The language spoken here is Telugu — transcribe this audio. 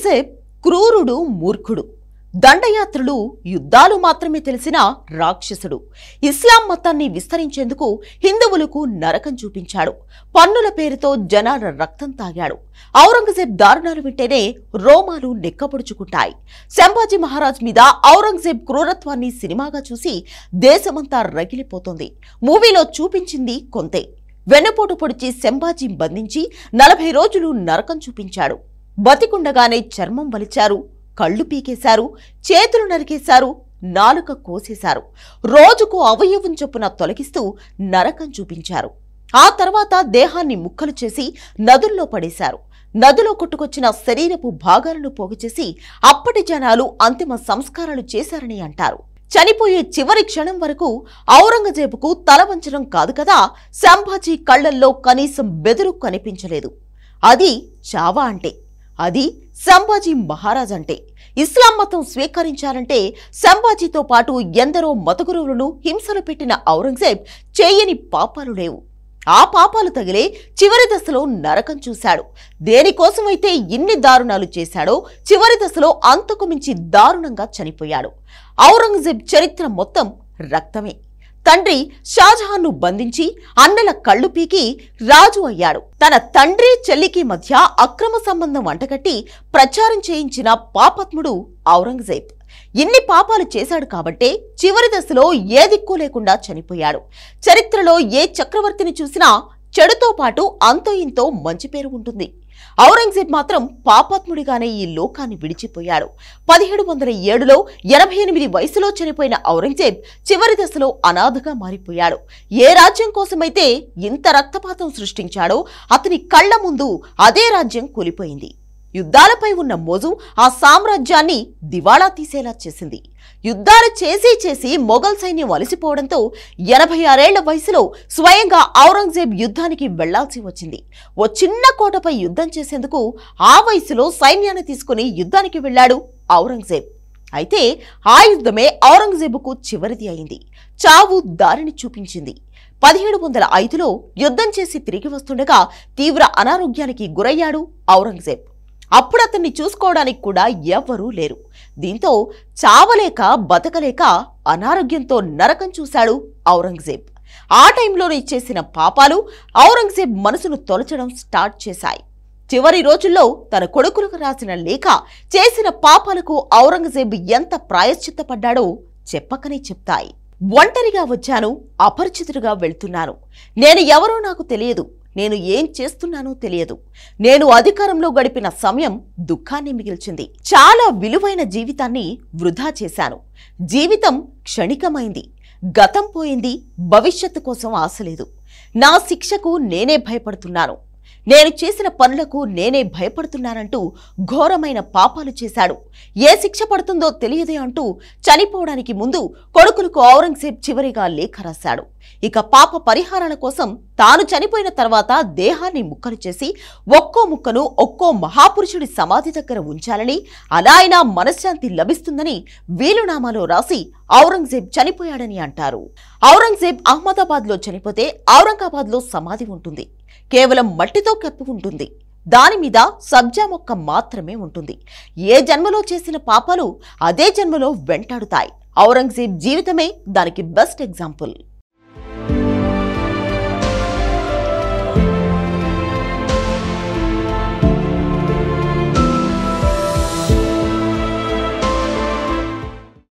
ఔరంగజేబ్ క్రూరుడు, మూర్ఖుడు. దండయాత్రలు, యుద్ధాలు మాత్రమే తెలిసిన రాక్షసుడు. ఇస్లాం మతాన్ని విస్తరించేందుకు హిందువులకు నరకం చూపించాడు. పన్నుల పేరుతో జనాల రక్తం తాగాడు. ఔరంగజేబ్ దారుణాలు వింటేనే రోమాలు నెక్కపొడుచుకుంటాయి. సంభాజీ మహారాజ్ మీద ఔరంగజేబ్ క్రూరత్వాన్ని సినిమాగా చూసి దేశమంతా రగిలిపోతోంది. మూవీలో చూపించింది కొంతే. వెన్నుపోటు పొడిచి సంభాజీ బంధించి 40 రోజులు నరకం చూపించాడు. బతికుండగానే చర్మం వలిచారు, కళ్ళు పీకేశారు, చేతులు నరికేశారు, నాలుక కోసేశారు. రోజుకు అవయవం చొప్పున తొలగిస్తూ నరకం చూపించారు. ఆ తర్వాత దేహాన్ని ముక్కలు చేసి నదుల్లో పడేశారు. నదిలో కొట్టుకొచ్చిన శరీరపు భాగాలను పోగుచేసి అప్పటి జనాలు అంతిమ సంస్కారాలు చేశారని అంటారు. చనిపోయే చివరి క్షణం వరకు ఔరంగజేబుకు తల వంచడం కాదు కదా, సంభాజీ కళ్లల్లో కనీసం బెదురు కనిపించలేదు. అది చావా అంటే, అది సంభాజీ మహారాజ్ అంటే. ఇస్లాం మతం స్వీకరించాలంటే సంభాజీతో పాటు ఎందరో మతగురువులను హింసలు పెట్టిన ఔరంగజేబ్ చేయని పాపాలు లేవు. ఆ పాపాలు తగిలే చివరి దశలో నరకం చూశాడు. దేనికోసమైతే ఇన్ని దారుణాలు చేశాడో చివరి దశలో అంతకు మించి దారుణంగా చనిపోయాడు. ఔరంగజేబ్ చరిత్ర మొత్తం రక్తమే. తండ్రి షాజహాన్ను బంధించి అన్నల కళ్ళు పీకి రాజు అయ్యాడు. తన తండ్రి చెల్లికి మధ్య అక్రమ సంబంధం అంటగట్టి ప్రచారం చేయించిన పాపాత్ముడు ఔరంగజేబ్. ఇన్ని పాపాలు చేశాడు కాబట్టే చివరి దశలో ఏ దిక్కు లేకుండా చనిపోయాడు. చరిత్రలో ఏ చక్రవర్తిని చూసినా చెడుతో పాటు అంతో ఇంతో మంచి పేరు ఉంటుంది. ఔరంగజేబ్ మాత్రం పాపాత్ముడిగానే ఈ లోకాన్ని విడిచిపోయాడు. 1707లో 88 వయసులో చనిపోయిన ఔరంగజేబ్ చివరి దశలో అనాథగా మారిపోయాడు. ఏ రాజ్యం కోసమైతే ఇంత రక్తపాతం సృష్టించాడో అతని కళ్ల ముందు అదే రాజ్యం కూలిపోయింది. యుద్ధాలపై ఉన్న మోజు ఆ సామ్రాజ్యాన్ని దివాళా తీసేలా చేసింది. యుద్ధాలు చేసి చేసి మొఘల్ సైన్యం అలసిపోవడంతో 86 ఏళ్ల వయసులో స్వయంగా ఔరంగజేబ్ యుద్ధానికి వెళ్లాల్సి వచ్చింది. ఓ చిన్న కోటపై యుద్ధం చేసేందుకు ఆ వయసులో సైన్యాన్ని తీసుకుని యుద్ధానికి వెళ్లాడు ఔరంగజేబ్. అయితే ఆ యుద్ధమే ఔరంగజేబుకు చివరిది అయింది. చావు దారిని చూపించింది. 1705లో యుద్ధం చేసి తిరిగి వస్తుండగా తీవ్ర అనారోగ్యానికి గురయ్యాడు ఔరంగజేబ్. అప్పుడు అతన్ని చూసుకోవడానికి కూడా ఎవ్వరూ లేరు. దీంతో చావలేక బతకలేక అనారోగ్యంతో నరకం చూశాడు ఔరంగజేబ్. ఆ టైంలోనే చేసిన పాపాలు ఔరంగజేబ్ మనసును తొలచడం స్టార్ట్ చేశాయి. చివరి రోజుల్లో తన కొడుకులకు రాసిన లేఖ చేసిన పాపాలకు ఔరంగజేబ్ ఎంత ప్రాయశ్చిత్తపడ్డాడో చెప్పకనే చెప్తాయి. ఒంటరిగా వచ్చాను, అపరిచితుడిగా వెళ్తున్నాను. నేను ఎవరో నాకు తెలియదు, నేను ఏం చేస్తున్నానో తెలియదు. నేను అధికారంలో గడిపిన సమయం దుఃఖాన్ని మిగిల్చింది. చాలా విలువైన జీవితాన్ని వృధా చేశాను. జీవితం క్షణికమైంది. గతం పోయింది. భవిష్యత్తు కోసం ఆశ లేదు. నా శిక్షకు నేనే భయపడుతున్నాను. నేను చేసిన పనులకు నేనే భయపడుతున్నానంటూ ఘోరమైన పాపాలు చేశాడు. ఏ శిక్ష పడుతుందో తెలియదే అంటూ చనిపోవడానికి ముందు కొడుకులకు ఔరంగజేబ్ చివరిగా లేఖ రాశాడు. ఇక పాప పరిహారాల కోసం తాను చనిపోయిన తర్వాత దేహాన్ని ముక్కలు చేసి ఒక్కో ముక్కను ఒక్కో మహాపురుషుడి సమాధి దగ్గర ఉంచాలని, అలా అయినా మనశ్శాంతి లభిస్తుందని వీలునామాలో రాసి ఔరంగజేబ్ చనిపోయాడని అంటారు. ఔరంగజేబ్ అహ్మదాబాద్లో చనిపోతే ఔరంగాబాద్లో సమాధి ఉంటుంది. కేవలం మట్టితో కప్పి ఉంటుంది. దానిమీద సబ్జా మొక్క మాత్రమే ఉంటుంది. ఏ జన్మలో చేసిన పాపాలు అదే జన్మలో వెంటాడుతాయి. ఔరంగజేబ్ జీవితమే దానికి బెస్ట్ ఎగ్జాంపుల్.